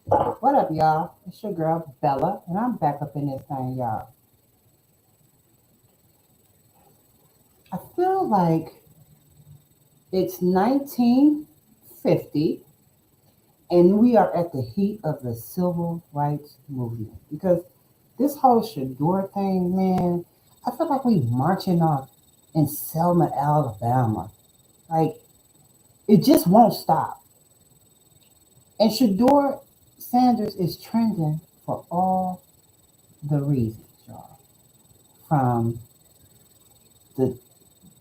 What up, y'all? It's your girl Bella, and I'm back up in this thing, y'all. I feel like it's 1950, and we are at the heat of the civil rights movement because this whole Shedeur thing, man, I feel like we marching off in Selma, Alabama. Like it just won't stop. And Shedeur Sanders is trending for all the reasons, y'all. From the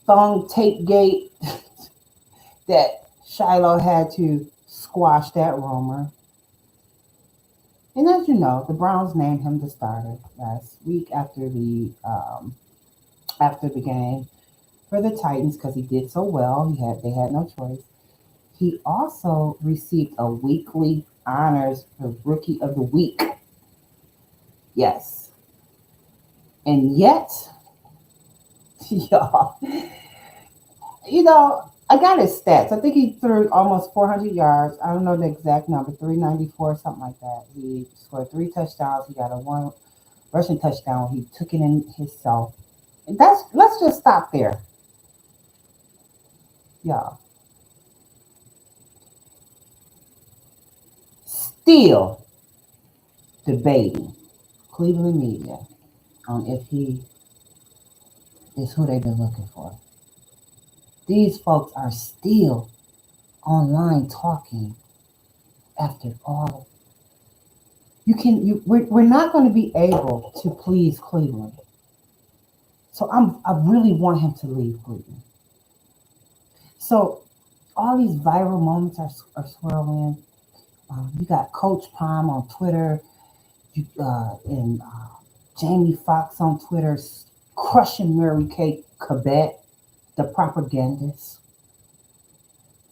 thong tape gate that Shiloh had to squash that rumor. And as you know, the Browns named him the starter last week after the game for the Titans because he did so well. They had no choice. He also received a weekly honors for Rookie of the Week. Yes, and yet, y'all, I got his stats. I think he threw almost 400 yards. I don't know the exact number, 394, something like that. He scored three touchdowns. He got a one rushing touchdown. He took it in himself. And let's just stop there, y'all. Still debating Cleveland media on if he is who they've been looking for. These folks are still online talking after all. We're not going to be able to please Cleveland. So I really want him to leave Cleveland. So all these viral moments are swirling. You got Coach Palm on Twitter, and Jamie Foxx on Twitter crushing Mary Kay Cabet, the propagandist.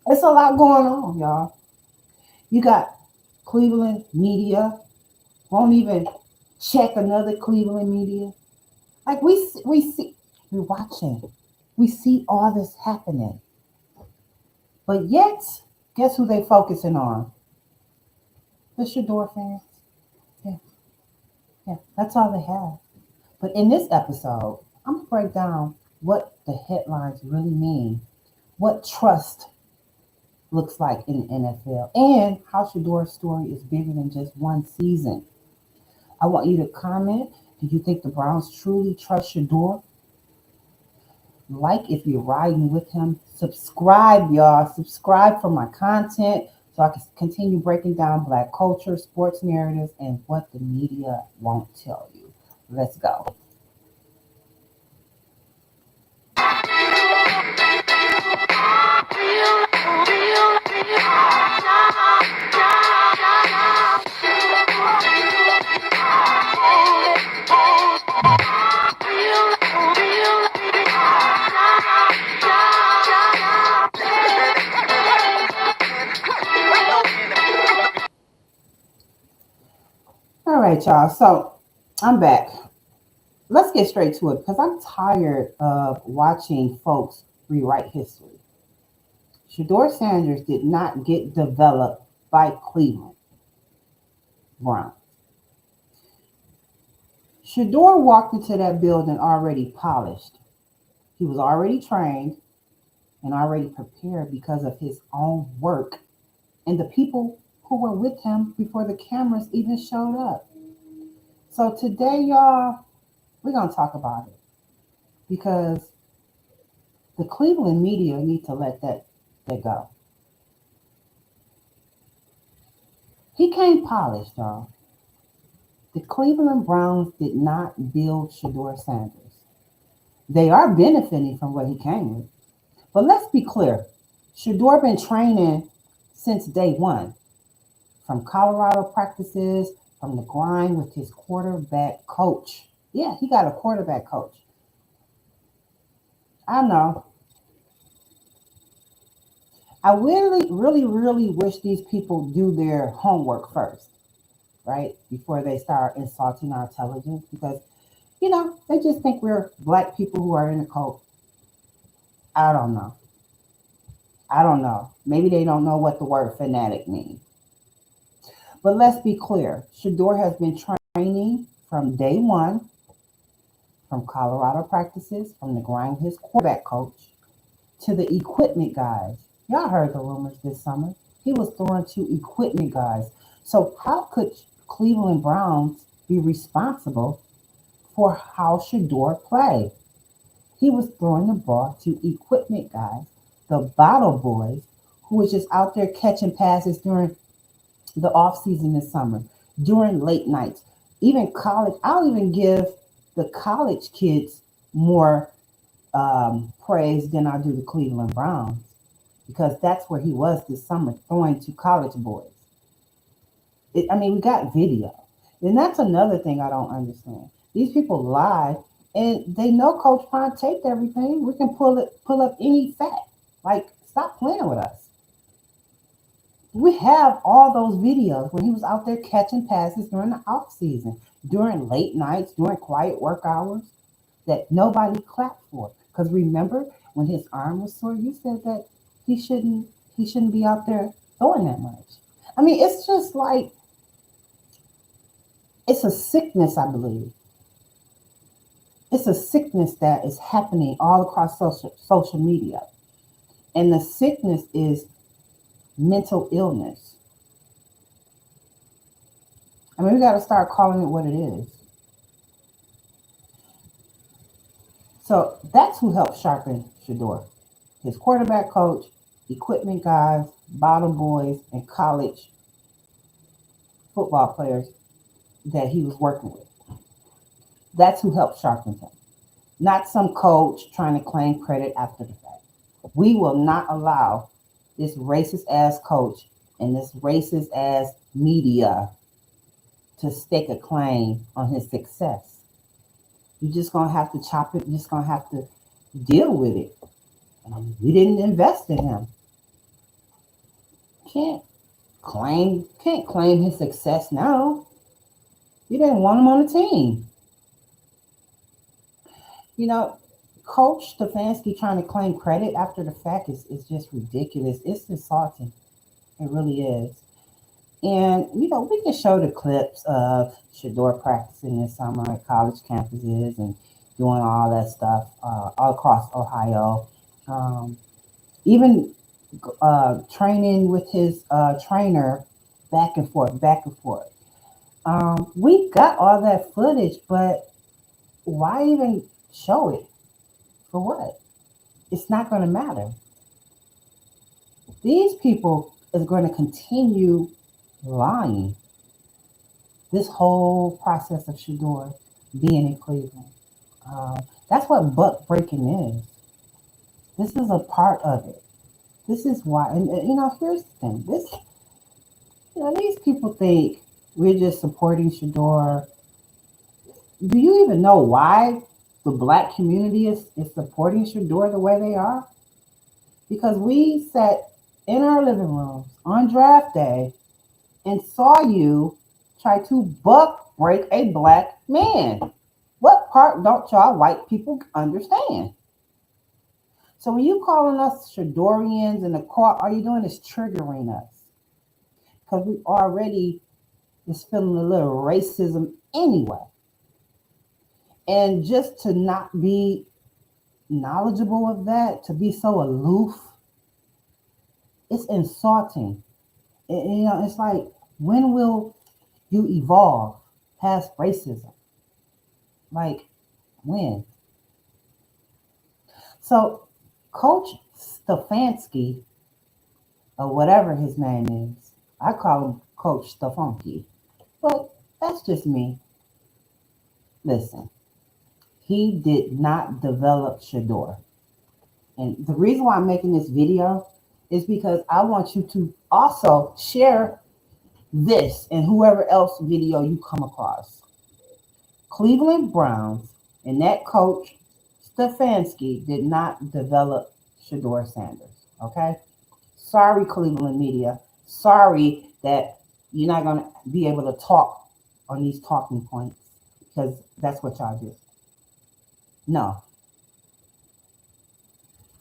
It's a lot going on, y'all. You got Cleveland media won't even check another Cleveland media. Like we're watching, we see all this happening, but yet, guess who they focusing on? The Shedeur fans. Yeah, yeah, that's all they have. But in this episode, I'm gonna break down what the headlines really mean, what trust looks like in the NFL, and how Shedeur's story is bigger than just one season. I want you to comment. Do you think the Browns truly trust Shedeur? Like if you're riding with him. Subscribe, y'all. Subscribe for my content so I can continue breaking down Black culture, sports narratives, and what the media won't tell you. Let's go. All right, y'all. So I'm back. Let's get straight to it because I'm tired of watching folks rewrite history. Shedeur Sanders did not get developed by Cleveland Browns. Shedeur walked into that building already polished. He was already trained and already prepared because of his own work and the people who were with him before the cameras even showed up. So today, y'all, we're gonna talk about it because the Cleveland media need to let that go. He came polished, y'all. The Cleveland Browns did not build Shedeur Sanders. They are benefiting from what he came with. But let's be clear. Shedeur been training since day one, from Colorado practices, from the grind with his quarterback coach. Yeah, he got a quarterback coach. I know. I really, really, really wish these people do their homework first, right? Before they start insulting our intelligence because, they just think we're black people who are in a cult. I don't know. I don't know. Maybe they don't know what the word fanatic means. But let's be clear, Shedeur has been training from day one, from Colorado practices, from the grind his quarterback coach to the equipment guys. Y'all heard the rumors this summer. He was throwing to equipment guys. So how could Cleveland Browns be responsible for how Shedeur played? He was throwing the ball to equipment guys, the bottle boys, who was just out there catching passes during the off season this summer, during late nights, even college. I'll even give the college kids more praise than I do the Cleveland Browns because that's where he was this summer, throwing to college boys. I mean, we got video, and that's another thing I don't understand. These people lie, and they know Coach Prime taped everything. We can pull up any fact. Like, stop playing with us. We have all those videos when he was out there catching passes during the off season, during late nights, during quiet work hours that nobody clapped for. Because remember when his arm was sore, you said that he shouldn't be out there throwing that much. I mean, it's just like it's a sickness, I believe. It's a sickness that is happening all across social media. And the sickness is mental illness. I mean, we got to start calling it what it is. So that's who helped sharpen Shedeur. His quarterback coach, equipment guys, bottom boys, and college football players that he was working with. That's who helped sharpen him. Not some coach trying to claim credit after the fact. We will not allow this racist ass coach and this racist ass media to stake a claim on his success. You're just gonna have to chop it. You're just gonna have to deal with it. We didn't invest in him. Can't claim his success now. You didn't want him on the team. You know, Coach Stefanski trying to claim credit after the fact is just ridiculous. It's insulting. It really is. And, we can show the clips of Shedeur practicing this summer at college campuses and doing all that stuff all across Ohio. Even training with his trainer back and forth, back and forth. We got all that footage, but why even show it? For what? It's not going to matter. These people is going to continue lying. This whole process of Shedeur being in Cleveland. That's what buck breaking is. This is a part of it. This is why, and here's the thing. These people think we're just supporting Shedeur. Do you even know why the black community is supporting Shedeur the way they are? Because we sat in our living rooms on draft day and saw you try to buck break a black man. What part don't y'all white people understand? So when you calling us Shedeurians in the court, all you doing is triggering us. Because we already is feeling a little racism anyway. And just to not be knowledgeable of that, to be so aloof, it's insulting. It's like, when will you evolve past racism? Like, when? So, Coach Stefanski, or whatever his name is, I call him Coach Stefanski, but that's just me. Listen, he did not develop Shedeur. And the reason why I'm making this video is because I want you to also share this and whoever else video you come across. Cleveland Browns and that coach Stefanski did not develop Shedeur Sanders. Okay? Sorry, Cleveland media. Sorry that you're not going to be able to talk on these talking points because that's what y'all do. No.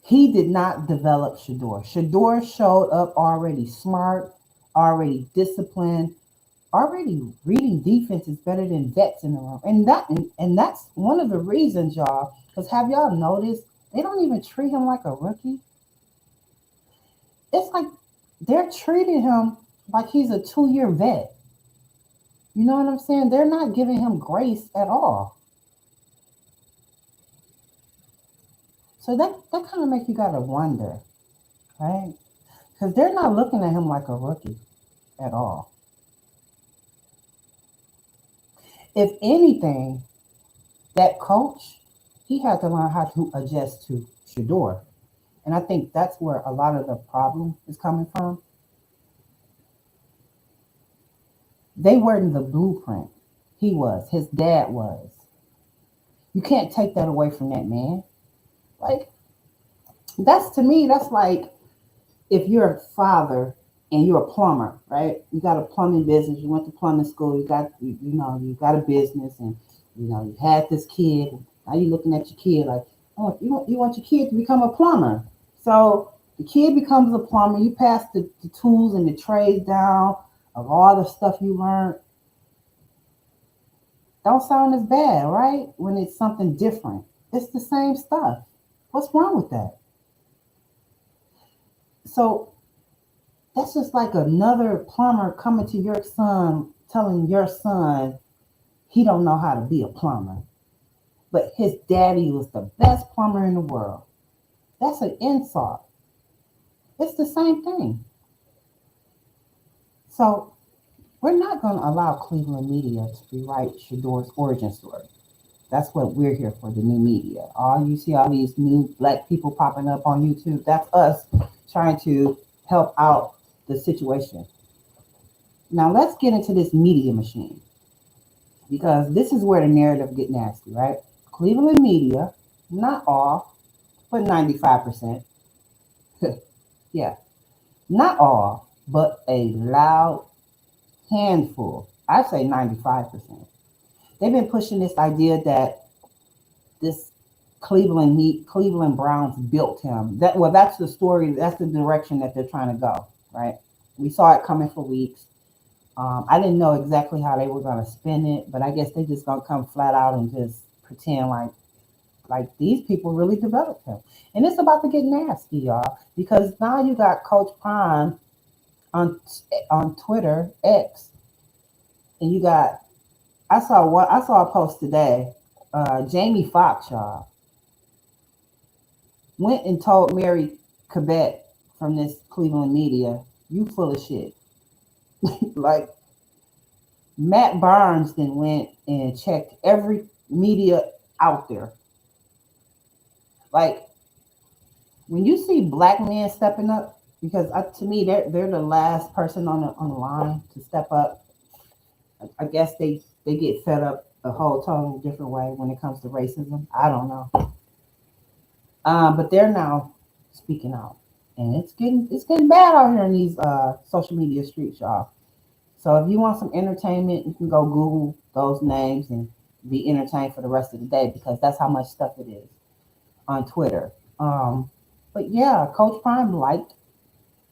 He did not develop Shedeur. Shedeur showed up already smart, already disciplined, already reading defense is better than vets in the room. And that's one of the reasons, y'all, because have y'all noticed they don't even treat him like a rookie? It's like they're treating him like he's a 2-year vet. You know what I'm saying? They're not giving him grace at all. So that kind of makes you gotta wonder, right? Because they're not looking at him like a rookie at all. If anything, that coach, he had to learn how to adjust to Shedeur. And I think that's where a lot of the problem is coming from. They weren't the blueprint. He was. His dad was. You can't take that away from that man. Like, that's to me, that's like if you're a father and you're a plumber, right? You got a plumbing business, you went to plumbing school, you got a business, and you had this kid. Now you're looking at your kid like, oh, you want your kid to become a plumber. So the kid becomes a plumber, you pass the tools and the trades down of all the stuff you learned. Don't sound as bad, right? When it's something different. It's the same stuff. What's wrong with that? So that's just like another plumber coming to your son, telling your son he don't know how to be a plumber. But his daddy was the best plumber in the world. That's an insult. It's the same thing. So we're not going to allow Cleveland media to rewrite Shedeur's origin story. That's what we're here for, the new media. All you see, all these new black people popping up on YouTube, that's us trying to help out the situation. Now let's get into this media machine, because this is where the narrative get nasty, right? Cleveland media, not all, but 95%. Yeah, not all, but a loud handful. I say 95%. They've been pushing this idea that this Cleveland Browns built him. That's the story. That's the direction that they're trying to go. Right? We saw it coming for weeks. I didn't know exactly how they were going to spin it, but I guess they just gonna come flat out and just pretend like these people really developed him. And it's about to get nasty, y'all, because now you got Coach Prime on Twitter X, and you got I saw a post today. Jamie Foxx, y'all, went and told Mary Quebec from this Cleveland media, "You full of shit." Like Matt Barnes then went and checked every media out there. Like when you see black men stepping up, because to me they're the last person on the line to step up. I guess they get fed up a whole totally different way when it comes to racism. I don't know, but they're now speaking out, and it's getting bad out here in these social media streets, y'all. So if you want some entertainment, you can go Google those names and be entertained for the rest of the day, because that's how much stuff it is on Twitter. But yeah, Coach Prime liked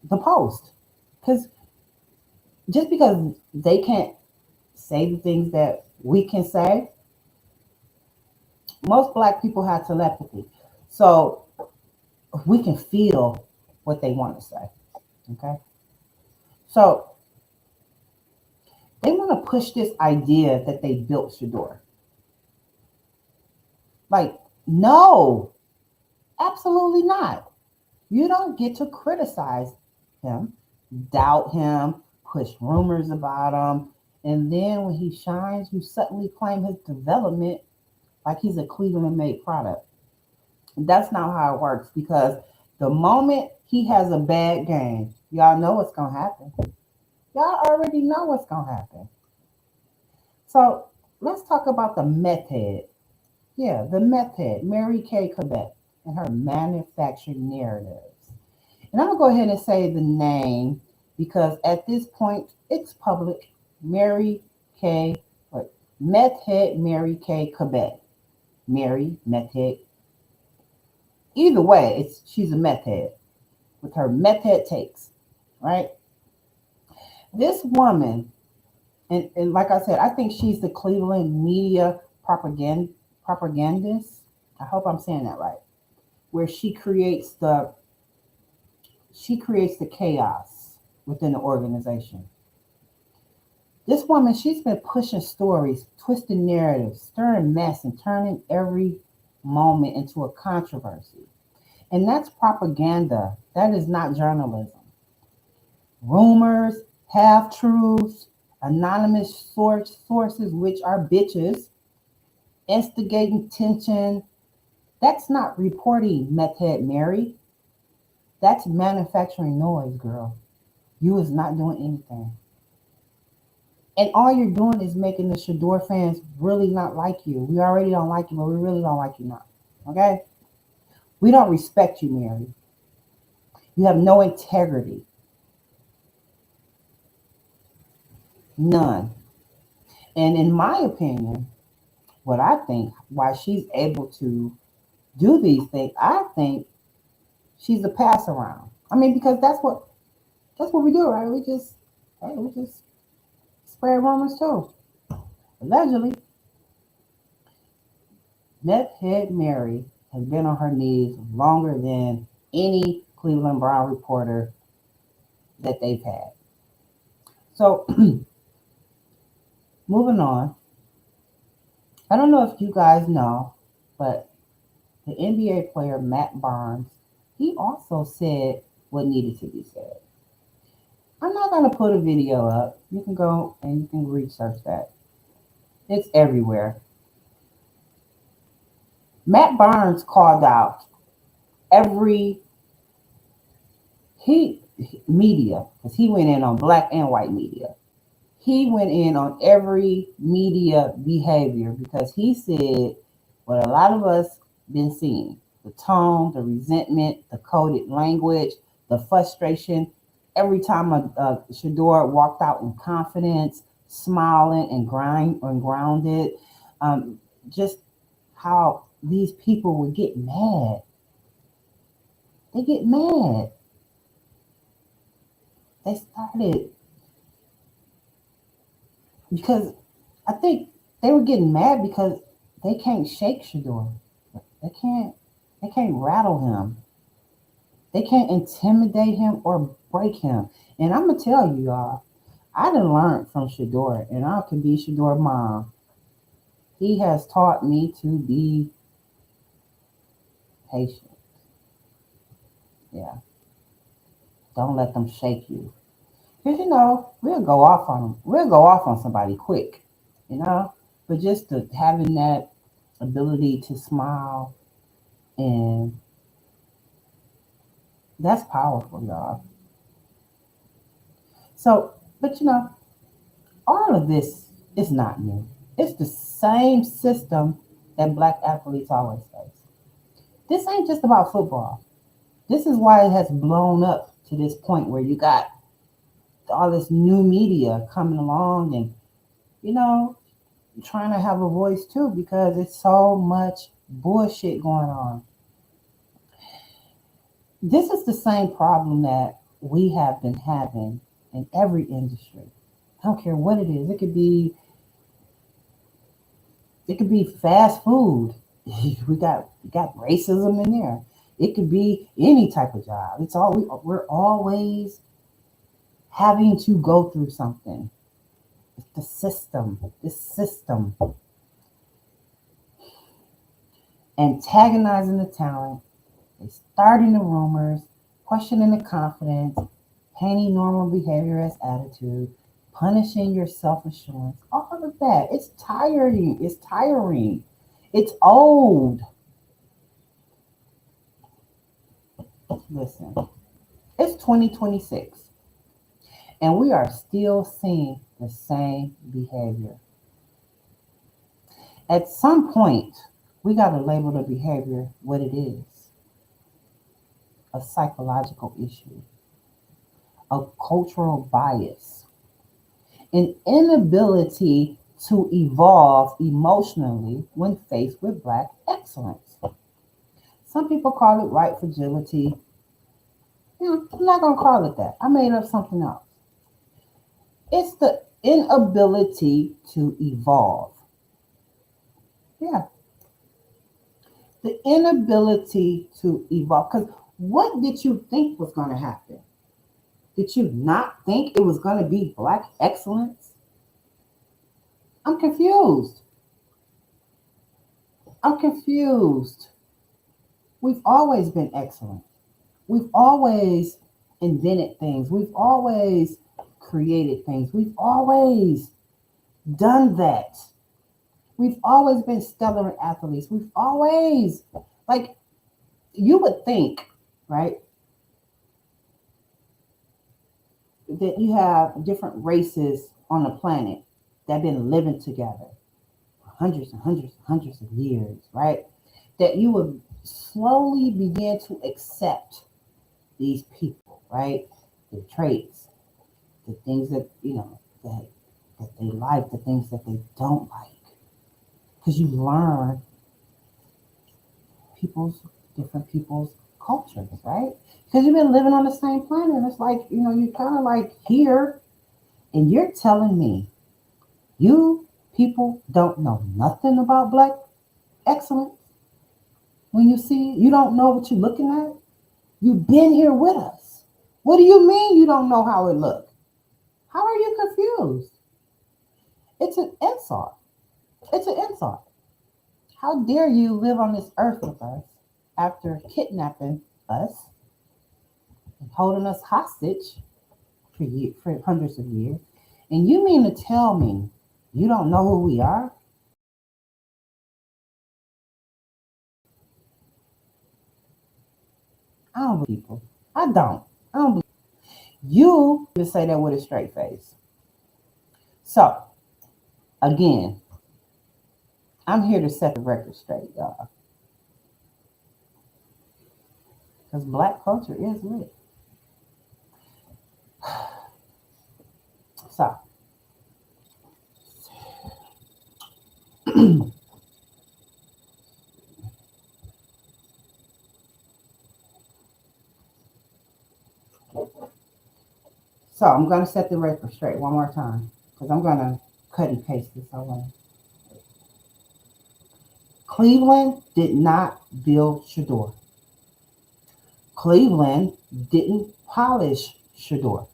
the post, because just because they can't say the things that we can say, most black people have telepathy. So we can feel what they want to say. Okay. So they want to push this idea that they built Shedeur. Like, no, absolutely not. You don't get to criticize him, doubt him, push rumors about him, and then when he shines, you suddenly claim his development like he's a Cleveland made product. That's not how it works, because the moment he has a bad game, y'all know what's going to happen. Y'all already know what's going to happen. So let's talk about the meth head. Yeah, the meth head, Mary Kay Quebec, and her manufactured narratives. And I'm going to go ahead and say the name, because at this point it's public. Mary Kay, what? Meth head Mary Kay Quebec. Mary, meth head. Either way, she's a meth head with her meth head takes, right? This woman And like I said, I think she's the Cleveland media propagandist. I hope I'm saying that right. Where she creates the chaos within the organization. This woman, she's been pushing stories, twisting narratives, stirring mess, and turning every moment into a controversy. And that's propaganda. That is not journalism. Rumors, half truths, anonymous sources, which are bitches, instigating tension. That's not reporting, meth head Mary. That's manufacturing noise, girl. You is not doing anything. And all you're doing is making the Shedeur fans really not like you. We already don't like you, but we really don't like you now. Okay? We don't respect you, Mary. You have no integrity. None. And in my opinion, what I think, why she's able to do these things, I think she's a pass around. I mean, because that's what we do, right? We just spread rumors too. Allegedly, meth head Mary has been on her knees longer than any Cleveland Brown reporter that they've had. So moving on, I don't know if you guys know, but the NBA player Matt Barnes, he also said what needed to be said. I'm not gonna put a video up. You can go and you can research that. It's everywhere. Matt Barnes called out every he media because he went in on black and white media. He went in on every media behavior because he said what a lot of us been seeing: the tone, the resentment, the coded language, the frustration. Every time a Shedeur walked out in confidence, smiling and grounded, just how these people would get mad. They get mad. They started because I think they were getting mad because they can't shake Shedeur. They can't. They can't rattle him. They can't intimidate him or break him. And I'm gonna tell you, y'all, I done learned from Shedeur, and I can be Shedeur mom. He has taught me to be patient. Yeah, don't let them shake you. Cause we'll go off on them. We'll go off on somebody quick, you know. But just having that ability to smile, and that's powerful, y'all. So, but all of this is not new. It's the same system that black athletes always face. This ain't just about football. This is why it has blown up to this point where you got all this new media coming along and, you know, trying to have a voice too because it's so much bullshit going on. This is the same problem that we have been having in every industry. I don't care what it is. It could be fast food. We got racism in there. It could be any type of job. We're always having to go through something. It's the system. This system antagonizing the talent, they starting the rumors, questioning the confidence, painting normal behavior as attitude, punishing your self assurance. All of that. It's tiring. It's tiring. It's old. Listen, it's 2026, and we are still seeing the same behavior. At some point, we got to label the behavior what it is: a psychological issue, a cultural bias, an inability to evolve emotionally when faced with black excellence. Some people call it white fragility. I'm not gonna call it that. I made up something else. It's the inability to evolve. Yeah, the inability to evolve. Because what did you think was going to happen? Did you not think it was going to be Black excellence? I'm confused. I'm confused. We've always been excellent. We've always invented things. We've always created things. We've always done that. We've always been stellar athletes. We've always, like, you would think, right, that you have different races on the planet that have been living together for hundreds and hundreds and hundreds of years, right? That you would slowly begin to accept these people, right? Their traits, the things that, that they like, the things that they don't like. Because you learn people's different people's cultures, right? Because you've been living on the same planet. And it's like, you're kind of like here, and you're telling me you people don't know nothing about Black excellence. When you see it, you don't know what you're looking at. You've been here with us. What do you mean you don't know how it looked? How are you confused? It's an insult. It's an insult. How dare you live on this earth with us after kidnapping us and holding us hostage for hundreds of years? And you mean to tell me you don't know who we are? I don't believe people. I don't. I don't believe you to say that with a straight face. So again, I'm here to set the record straight, y'all. Because Black culture is lit. So So I'm going to set the record straight one more time because I'm going to cut and paste this. Cleveland did not build Shedeur. Cleveland didn't polish Shedeur.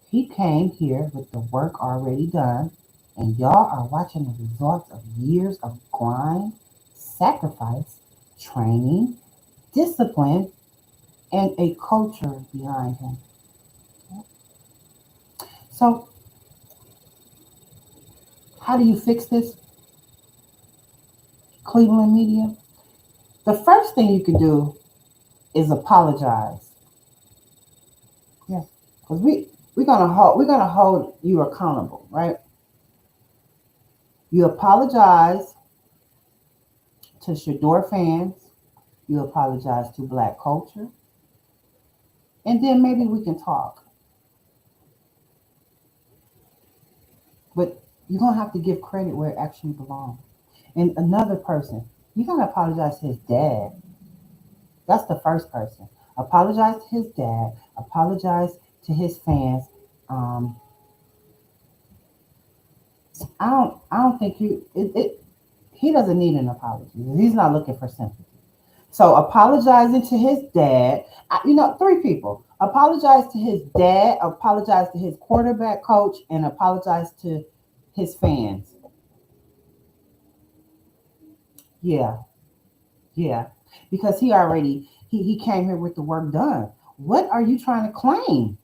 He came here with the work already done, and y'all are watching the results of years of grind, sacrifice, training, discipline, and a culture behind him. So, how do you fix this, Cleveland media? The first thing you can do is apologize. Yeah, because we're gonna hold you accountable, right? You apologize to Shedeur fans. You apologize to Black culture, and then maybe we can talk. But you're gonna have to give credit where it actually belongs. And another person, you're gonna apologize to his dad. That's the first person. Apologize to his dad. Apologize to his fans. Um, I don't think he doesn't need an apology. He's not looking for sympathy. So apologizing to his dad, three people. Apologize to his dad, apologize to his quarterback coach, and apologize to his fans. Yeah, yeah. Because he came here with the work done. What are you trying to claim?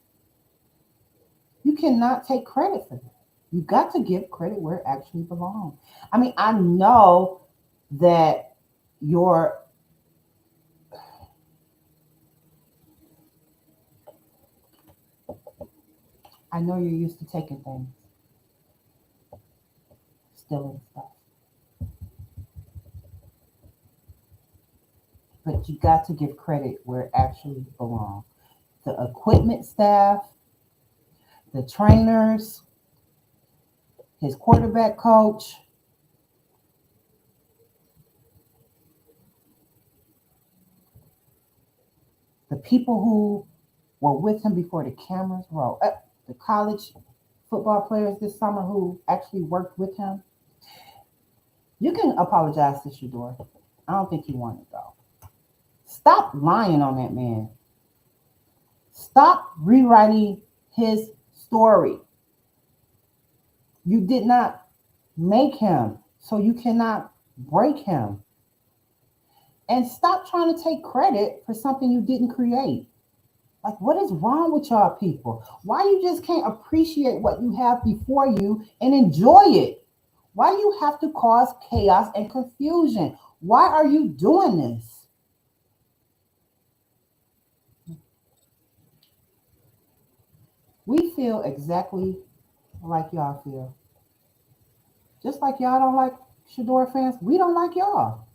You cannot take credit for that. You got to give credit where it actually belongs. I mean, that your I know you're used to taking things, stealing stuff. But you got to give credit where it actually belongs. The equipment staff, the trainers, his quarterback coach, the people who were with him before the cameras rolled, the college football players this summer who actually worked with him. You can apologize to Shedeur. I don't think he wanted though. Stop lying on that man. Stop rewriting his story. You did not make him, so you cannot break him. And stop trying to take credit for something you didn't create. Like, what is wrong with y'all people? Why you just can't appreciate what you have before you and enjoy it? Why do you have to cause chaos and confusion? Why are you doing this? We feel exactly like y'all feel. Just like y'all don't like Shador fans, we don't like y'all.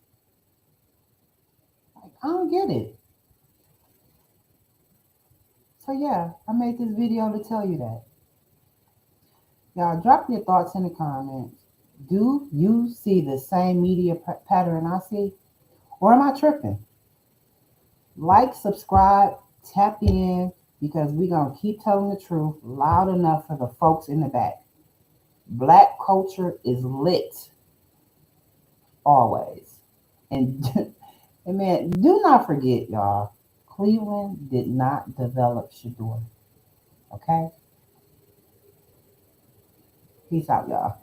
Like, I don't get it. So yeah, I made this video to tell you that. Y'all drop your thoughts in the comments. Do you see the same media pattern I see? Or am I tripping? Like, subscribe, tap in, because we're going to keep telling the truth loud enough for the folks in the back. Black culture is lit. Always. And, and man, do not forget, y'all, Cleveland did not develop Shedeur. Okay? Peace out, y'all.